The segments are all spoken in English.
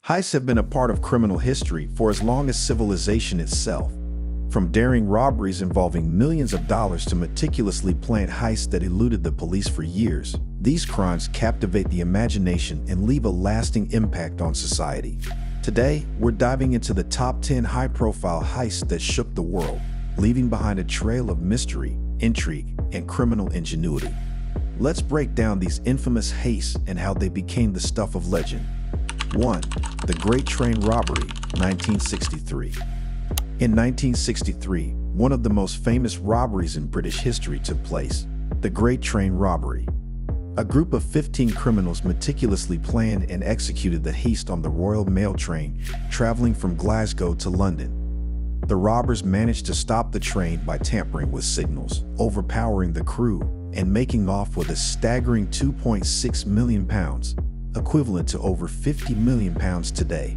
Heists have been a part of criminal history for as long as civilization itself. From daring robberies involving millions of dollars to meticulously planned heists that eluded the police for years, these crimes captivate the imagination and leave a lasting impact on society. Today, we're diving into the top 10 high-profile heists that shook the world, leaving behind a trail of mystery, intrigue, and criminal ingenuity. Let's break down these infamous heists and how they became the stuff of legend. 1. The Great Train Robbery, 1963. In 1963, one of the most famous robberies in British history took place, the Great Train Robbery. A group of 15 criminals meticulously planned and executed the heist on the Royal Mail train traveling from Glasgow to London. The robbers managed to stop the train by tampering with signals, overpowering the crew, and making off with a staggering £2.6 million, equivalent to over £50 million today.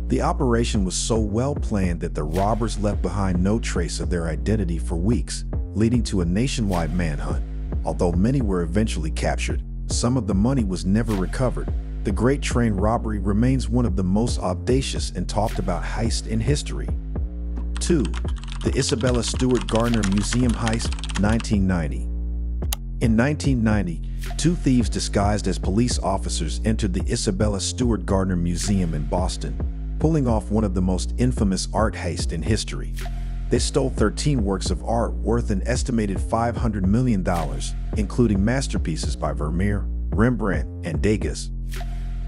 The operation was so well planned that the robbers left behind no trace of their identity for weeks, leading to a nationwide manhunt. Although many were eventually captured, some of the money was never recovered. The Great Train Robbery remains one of the most audacious and talked about heists in history. 2. The Isabella Stewart Gardner Museum Heist, 1990. In 1990, two thieves disguised as police officers entered the Isabella Stewart Gardner Museum in Boston, pulling off one of the most infamous art heists in history. They stole 13 works of art worth an estimated $500 million, including masterpieces by Vermeer, Rembrandt, and Degas.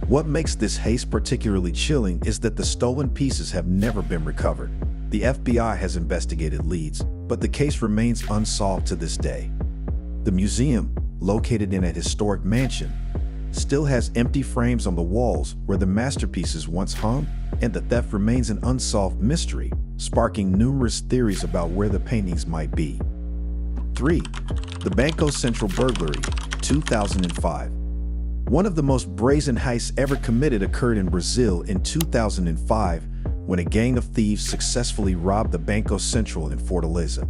What makes this heist particularly chilling is that the stolen pieces have never been recovered. The FBI has investigated leads, but the case remains unsolved to this day. The museum, located in a historic mansion, still has empty frames on the walls where the masterpieces once hung, and the theft remains an unsolved mystery, sparking numerous theories about where the paintings might be. 3. The Banco Central Burglary, 2005. One of the most brazen heists ever committed occurred in Brazil in 2005 when a gang of thieves successfully robbed the Banco Central in Fortaleza.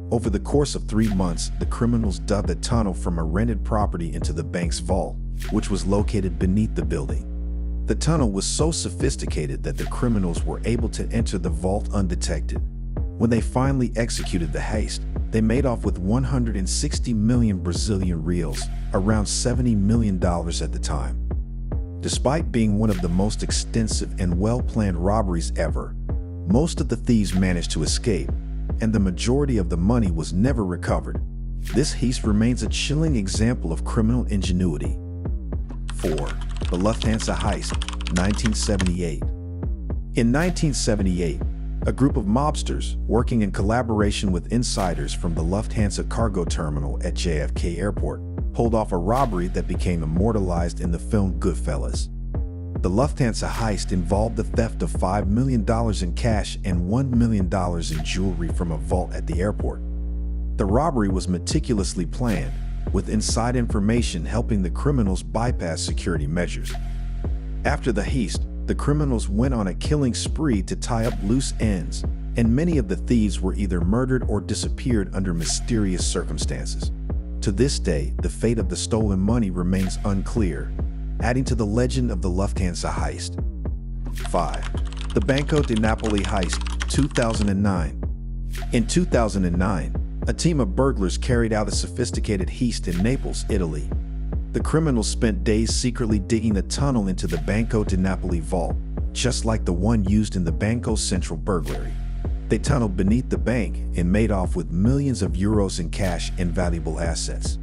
Over the course of 3 months, the criminals dug a tunnel from a rented property into the bank's vault, which was located beneath the building. The tunnel was so sophisticated that the criminals were able to enter the vault undetected. When they finally executed the heist, they made off with 160 million Brazilian reals, around $70 million at the time. Despite being one of the most extensive and well-planned robberies ever, most of the thieves managed to escape, and the majority of the money was never recovered. This heist remains a chilling example of criminal ingenuity. 4. The Lufthansa Heist, 1978. In 1978, a group of mobsters, working in collaboration with insiders from the Lufthansa cargo terminal at JFK Airport, pulled off a robbery that became immortalized in the film Goodfellas. The Lufthansa heist involved the theft of $5 million in cash and $1 million in jewelry from a vault at the airport. The robbery was meticulously planned, with inside information helping the criminals bypass security measures. After the heist, the criminals went on a killing spree to tie up loose ends, and many of the thieves were either murdered or disappeared under mysterious circumstances. To this day, the fate of the stolen money remains unclear, adding to the legend of the Lufthansa heist. 5. The Banco di Napoli Heist, 2009. In 2009, a team of burglars carried out a sophisticated heist in Naples, Italy. The criminals spent days secretly digging a tunnel into the Banco di Napoli vault, just like the one used in the Banco Central Burglary. They tunneled beneath the bank and made off with millions of euros in cash and valuable assets.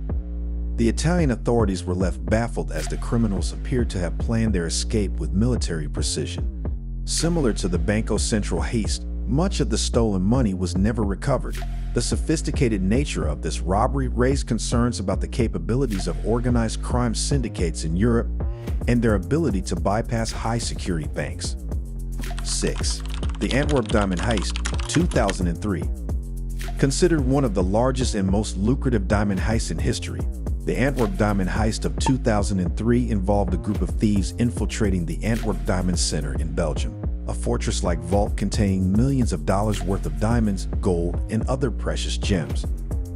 The Italian authorities were left baffled as the criminals appeared to have planned their escape with military precision. Similar to the Banco Central heist, much of the stolen money was never recovered. The sophisticated nature of this robbery raised concerns about the capabilities of organized crime syndicates in Europe and their ability to bypass high-security banks. 6. The Antwerp Diamond Heist, 2003. Considered one of the largest and most lucrative diamond heists in history, the Antwerp Diamond Heist of 2003 involved a group of thieves infiltrating the Antwerp Diamond Center in Belgium, a fortress-like vault containing millions of dollars worth of diamonds, gold, and other precious gems.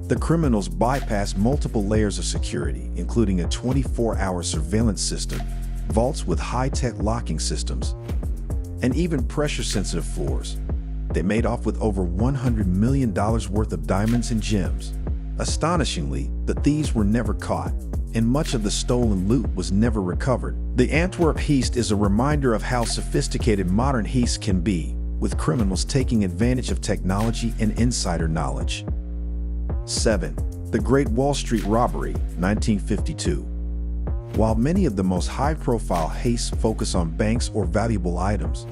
The criminals bypassed multiple layers of security, including a 24-hour surveillance system, vaults with high-tech locking systems, and even pressure-sensitive floors. They made off with over $100 million worth of diamonds and gems. Astonishingly, the thieves were never caught, and much of the stolen loot was never recovered. The Antwerp Heist is a reminder of how sophisticated modern heists can be, with criminals taking advantage of technology and insider knowledge. 7. The Great Wall Street Robbery, 1952. While many of the most high-profile heists focus on banks or valuable items,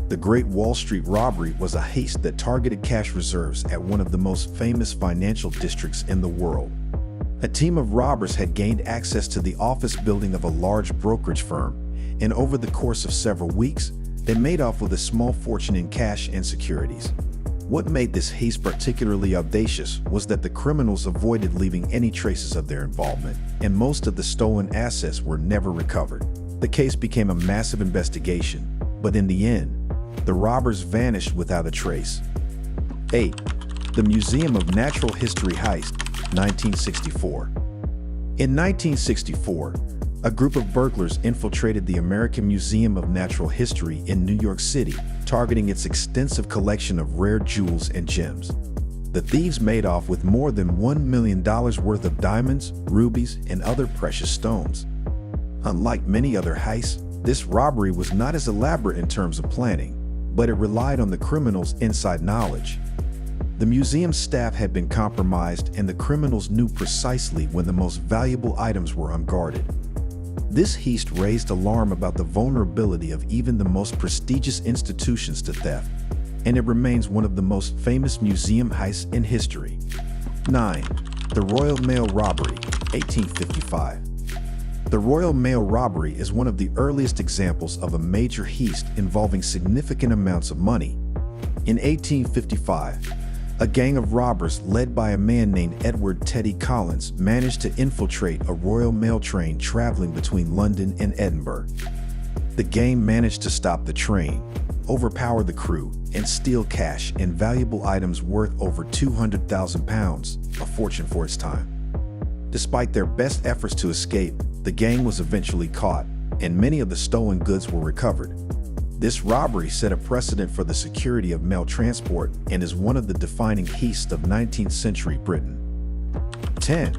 the Great Wall Street Robbery was a heist that targeted cash reserves at one of the most famous financial districts in the world. A team of robbers had gained access to the office building of a large brokerage firm, and over the course of several weeks, they made off with a small fortune in cash and securities. What made this heist particularly audacious was that the criminals avoided leaving any traces of their involvement, and most of the stolen assets were never recovered. The case became a massive investigation, but in the end, the robbers vanished without a trace. 8. The Museum of Natural History Heist, 1964. In 1964, a group of burglars infiltrated the American Museum of Natural History in New York City, targeting its extensive collection of rare jewels and gems. The thieves made off with more than $1 million worth of diamonds, rubies, and other precious stones. Unlike many other heists, this robbery was not as elaborate in terms of planning, but it relied on the criminals' inside knowledge. The museum staff had been compromised, and the criminals knew precisely when the most valuable items were unguarded. This heist raised alarm about the vulnerability of even the most prestigious institutions to theft, and it remains one of the most famous museum heists in history. 9. The Royal Mail Robbery, 1855. The Royal Mail Robbery is one of the earliest examples of a major heist involving significant amounts of money. In 1855, a gang of robbers led by a man named Edward Teddy Collins managed to infiltrate a Royal Mail train traveling between London and Edinburgh. The gang managed to stop the train, overpower the crew, and steal cash and valuable items worth over £200,000, a fortune for its time. Despite their best efforts to escape, the gang was eventually caught, and many of the stolen goods were recovered. This robbery set a precedent for the security of mail transport and is one of the defining heists of 19th century Britain. 10.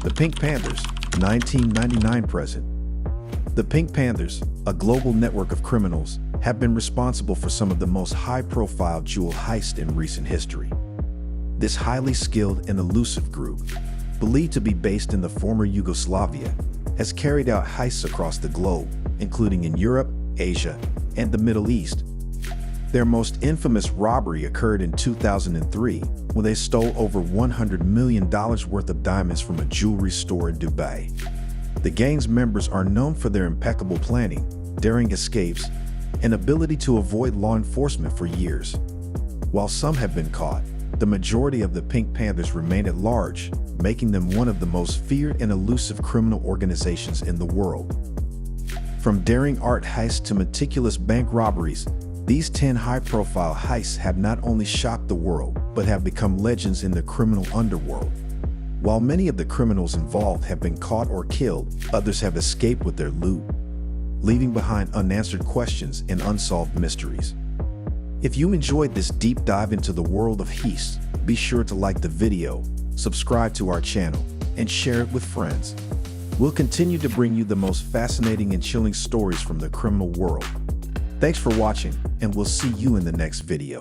The Pink Panthers, 1999 present. The Pink Panthers, a global network of criminals, have been responsible for some of the most high-profile jewel heists in recent history. This highly skilled and elusive group, believed to be based in the former Yugoslavia, has carried out heists across the globe, including in Europe, Asia, and the Middle East. Their most infamous robbery occurred in 2003 when they stole over $100 million worth of diamonds from a jewelry store in Dubai. The gang's members are known for their impeccable planning, daring escapes, and ability to avoid law enforcement for years. While some have been caught, the majority of the Pink Panthers remain at large, making them one of the most feared and elusive criminal organizations in the world. From daring art heists to meticulous bank robberies, these 10 high-profile heists have not only shocked the world, but have become legends in the criminal underworld. While many of the criminals involved have been caught or killed, others have escaped with their loot, leaving behind unanswered questions and unsolved mysteries. If you enjoyed this deep dive into the world of heists, be sure to like the video, subscribe to our channel, and share it with friends. We'll continue to bring you the most fascinating and chilling stories from the criminal world. Thanks for watching, and we'll see you in the next video.